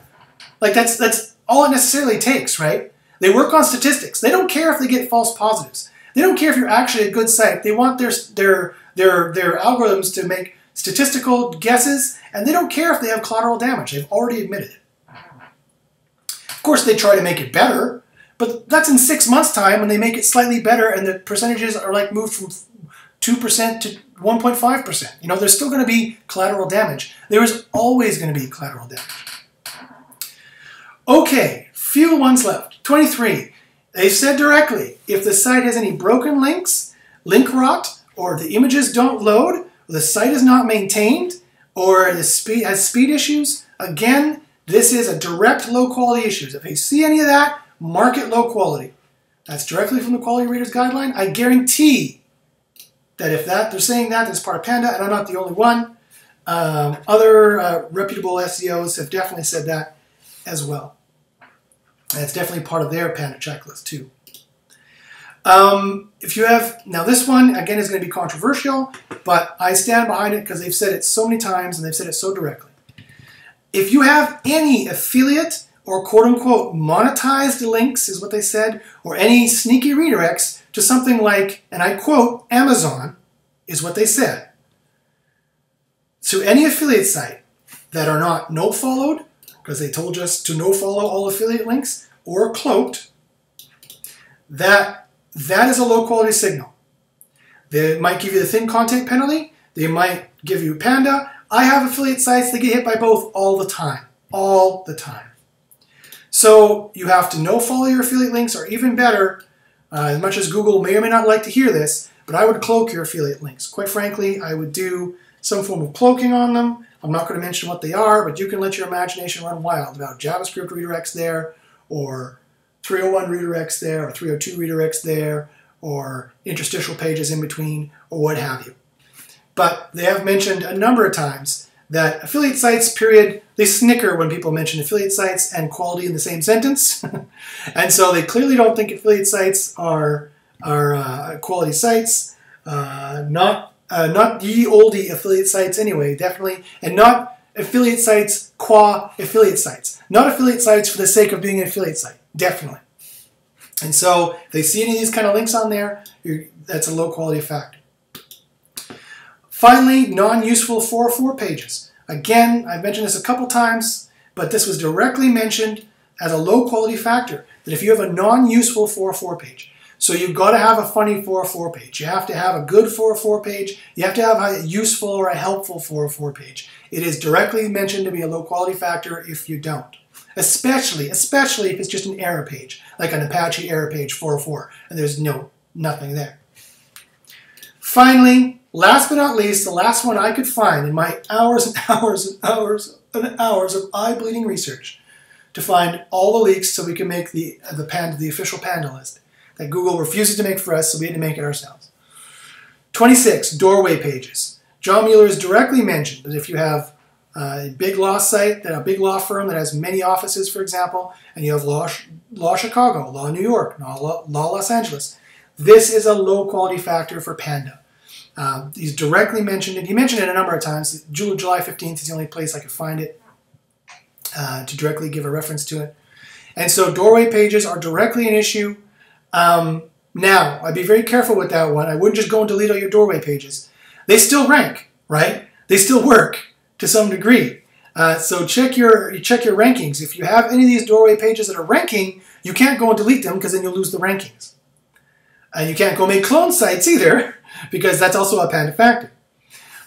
Like that's all it necessarily takes, right? They work on statistics. They don't care if they get false positives. They don't care if you're actually a good site. They want their algorithms to make statistical guesses, and they don't care if they have collateral damage. They've already admitted it. Of course, they try to make it better, but that's in 6 months' time when they make it slightly better and the percentages are like moved from 2% to 1.5%. You know, there's still going to be collateral damage. There is always going to be collateral damage. Okay, few ones left. 23. They've said directly, if the site has any broken links, link rot, or the images don't load, or the site is not maintained, or the has speed issues, again, this is a direct low quality issue. If you see any of that, mark it low quality. That's directly from the Quality Readers Guideline. I guarantee that if they're saying that, that's part of Panda, and I'm not the only one. Other reputable SEOs have definitely said that as well. And it's definitely part of their Panda checklist too. If you have, now this one, again, is going to be controversial, but I stand behind it because they've said it so many times and they've said it so directly. If you have any affiliate or quote-unquote monetized links, is what they said, or any sneaky redirects to something like, and I quote, Amazon, is what they said. So any affiliate site that are not no-followed, because they told us to no-follow all affiliate links, or cloaked, that is a low-quality signal. They might give you the thin content penalty. They might give you Panda. I have affiliate sites that get hit by both all the time. All the time. So you have to no-follow your affiliate links, or even better, as much as Google may or may not like to hear this, but I would cloak your affiliate links. Quite frankly, I would do some form of cloaking on them. I'm not going to mention what they are, but you can let your imagination run wild about JavaScript redirects there, or 301 redirects there, or 302 redirects there, or interstitial pages in between, or what have you. But they have mentioned a number of times that affiliate sites, period, they snicker when people mention affiliate sites and quality in the same sentence. And so they clearly don't think affiliate sites are quality sites, not ye olde affiliate sites anyway, definitely, and not affiliate sites qua affiliate sites. Not affiliate sites for the sake of being an affiliate site, definitely. And so if they see any of these kind of links on there, that's a low quality factor. Finally, non-useful 404 pages. Again, I've mentioned this a couple times, but this was directly mentioned as a low quality factor, that if you have a non-useful 404 page, so you've got to have a funny 404 page. You have to have a good 404 page. You have to have a useful or a helpful 404 page. It is directly mentioned to be a low quality factor if you don't. Especially if it's just an error page, like an Apache error page 404, and there's nothing there. Finally, last but not least, the last one I could find in my hours and hours and hours and hours of eye-bleeding research to find all the leaks so we can make the official Panda list that Google refuses to make for us, so we had to make it ourselves. 26, doorway pages. John Mueller has directly mentioned that if you have a big law site, a big law firm that has many offices, for example, and you have law Chicago, law New York, law Los Angeles, this is a low quality factor for Panda. He's directly mentioned it. He mentioned it a number of times. July 15th is the only place I could find it to directly give a reference to it. And so doorway pages are directly an issue. Now, I'd be very careful with that one. I wouldn't just go and delete all your doorway pages. They still rank, right? They still work to some degree. So check your rankings. If you have any of these doorway pages that are ranking, you can't go and delete them because then you'll lose the rankings. And you can't go make clone sites either, because that's also a Panda factor.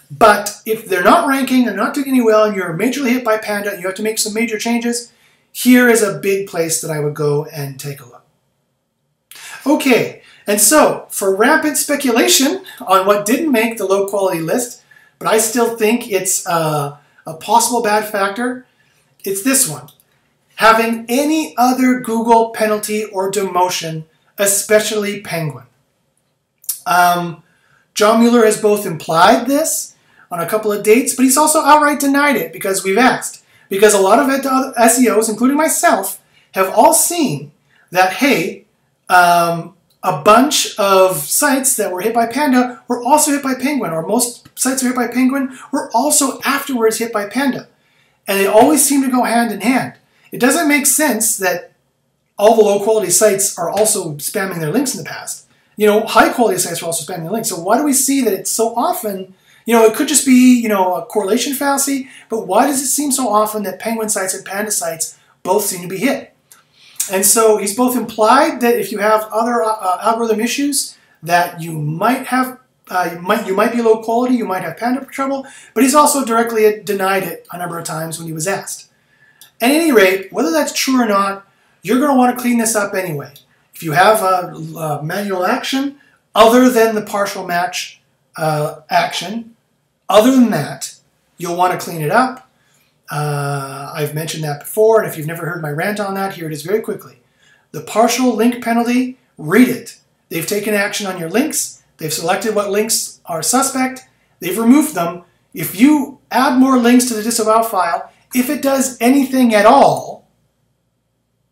But if they're not ranking, they're not doing any well, and you're majorly hit by Panda, and you have to make some major changes, here is a big place that I would go and take a look. Okay, and so for rampant speculation on what didn't make the low quality list, but I still think it's a possible bad factor, it's this one. Having any other Google penalty or demotion, especially Penguin. John Mueller has both implied this on a couple of dates, but he's also outright denied it because we've asked. Because a lot of SEOs, including myself, have all seen that, hey, A bunch of sites that were hit by Panda were also hit by Penguin, or most sites that were hit by Penguin were also afterwards hit by Panda. And they always seem to go hand in hand. It doesn't make sense that all the low-quality sites are also spamming their links in the past. You know, high-quality sites are also spamming their links. So why do we see that it's so often, you know, it could just be, you know, a correlation fallacy, but why does it seem so often that Penguin sites and Panda sites both seem to be hit? And so he's both implied that if you have other algorithm issues that you might have, you might be low quality, you might have Panda trouble, but he's also directly denied it a number of times when he was asked. At any rate, whether that's true or not, you're going to want to clean this up anyway. If you have a manual action other than the partial match action, other than that, you'll want to clean it up. I've mentioned that before, and if you've never heard my rant on that, here it is very quickly. The partial link penalty, read it. They've taken action on your links. They've selected what links are suspect. They've removed them. If you add more links to the disavow file, if it does anything at all,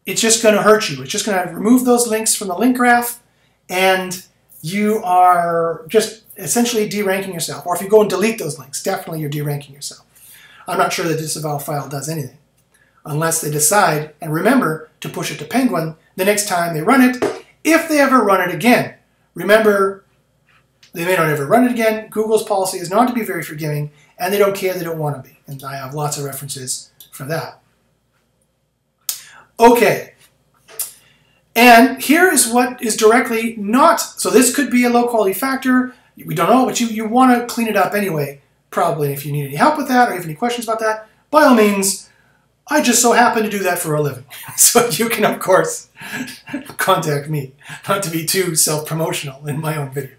it's just going to hurt you. It's just going to remove those links from the link graph, and you are just essentially deranking yourself. Or if you go and delete those links, definitely you're deranking yourself. I'm not sure the disavow file does anything, unless they decide, and remember, to push it to Penguin the next time they run it, if they ever run it again. Remember, they may not ever run it again. Google's policy is not to be very forgiving, and they don't care, they don't want to be. And I have lots of references for that. Okay, and here is what is directly not, so this could be a low quality factor, we don't know, but you want to clean it up anyway, probably. If you need any help with that, or you have any questions about that, by all means, I just so happen to do that for a living. So you can, of course, contact me, not to be too self-promotional in my own video.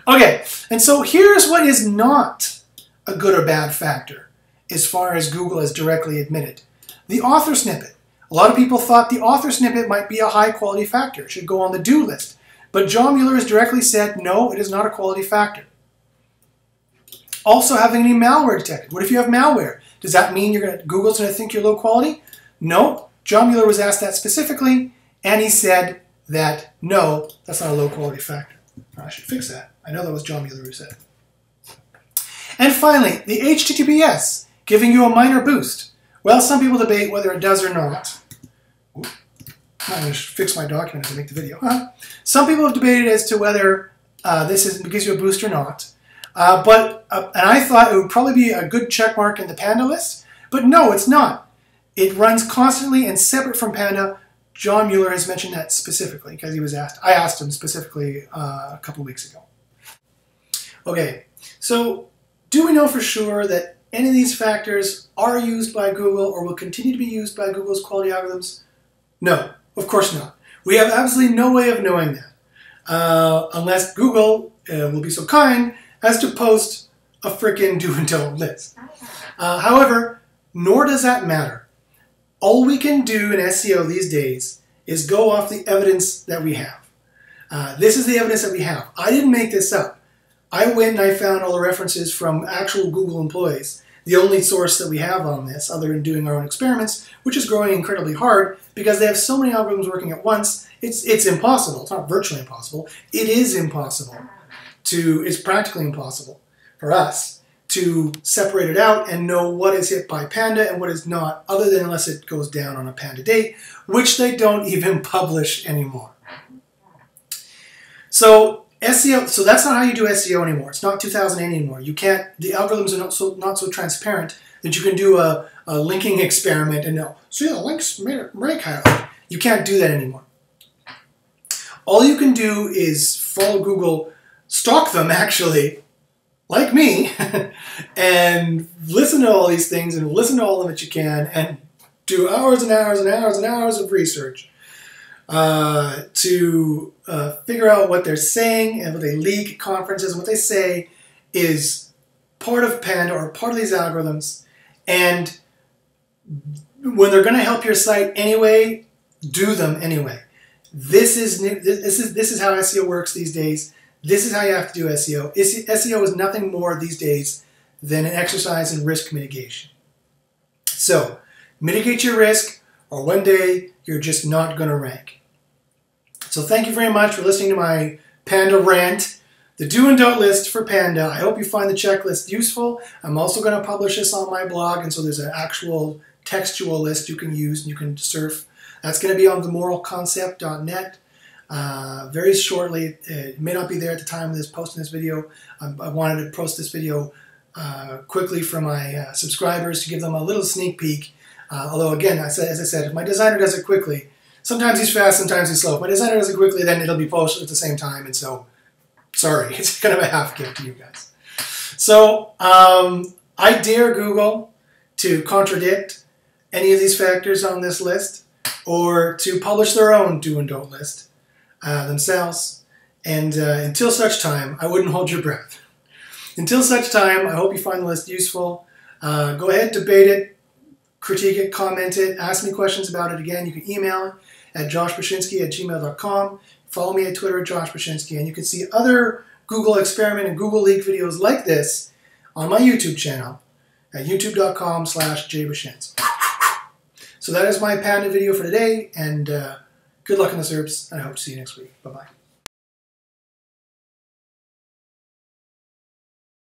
Okay, and so here's what is not a good or bad factor, as far as Google has directly admitted. The author snippet. A lot of people thought the author snippet might be a high quality factor. It should go on the do list. But John Mueller has directly said, no, it is not a quality factor. Also, having any malware detected. What if you have malware? Does that mean Google's going to think you're low quality? No. John Mueller was asked that specifically, and he said that, no, that's not a low quality factor. I should fix that. I know that was John Mueller who said it. And finally, the HTTPS, giving you a minor boost. Well, some people debate whether it does or not. I'm going to fix my document to make the video. Some people have debated as to whether this gives you a boost or not. And I thought it would probably be a good check mark in the Panda list. But no, it's not. It runs constantly and separate from Panda. John Mueller has mentioned that specifically because he was asked. I asked him specifically a couple of weeks ago. Okay, so do we know for sure that any of these factors are used by Google or will continue to be used by Google's quality algorithms? No, of course not. We have absolutely no way of knowing that unless Google will be so kind as to post a frickin' do and don't list. However, nor does that matter. All we can do in SEO these days is go off the evidence that we have. This is the evidence that we have. I didn't make this up. I went and I found all the references from actual Google employees. The only source that we have on this, other than doing our own experiments, which is growing incredibly hard because they have so many algorithms working at once, it's impossible. It's not virtually impossible. It is impossible. It's practically impossible for us to separate it out and know what is hit by Panda and what is not, other than unless it goes down on a Panda date, which they don't even publish anymore. So SEO, so that's not how you do SEO anymore. It's not 2008 anymore. You can't, the algorithms are not so transparent that you can do a linking experiment and know, see the links rank higher. You can't do that anymore. All you can do is follow Google, stalk them actually, like me, and listen to all these things and listen to all of them that you can and do hours and hours and hours and hours of research to figure out what they're saying and what they leak at conferences and what they say is part of Panda or part of these algorithms. And when they're going to help your site anyway, do them anyway. This is how SEO works these days. This is how you have to do SEO. SEO is nothing more these days than an exercise in risk mitigation. So, mitigate your risk, or one day you're just not going to rank. So thank you very much for listening to my Panda rant, the do and don't list for Panda. I hope you find the checklist useful. I'm also going to publish this on my blog, and so there's an actual textual list you can use and you can surf. That's going to be on themoralconcept.net. Very shortly. It may not be there at the time of this posting this video. I wanted to post this video quickly for my subscribers to give them a little sneak peek. Although again, as I said, if my designer does it quickly, sometimes he's fast, sometimes he's slow. If my designer does it quickly, then it'll be posted at the same time, and so sorry, it's kind of a half gift to you guys. So I dare Google to contradict any of these factors on this list, or to publish their own do and don't list themselves. And until such time, I wouldn't hold your breath. Until such time, I hope you find the list useful. Go ahead, debate it, critique it, comment it, ask me questions about it. Again, you can email it at joshbachynski@gmail.com. Follow me at Twitter at joshbachynski, and you can see other Google experiment and Google Leak videos like this on my YouTube channel at youtube.com/jbachynski. So that is my Panda video for today, and good luck in the SERPs, and I hope to see you next week. Bye-bye.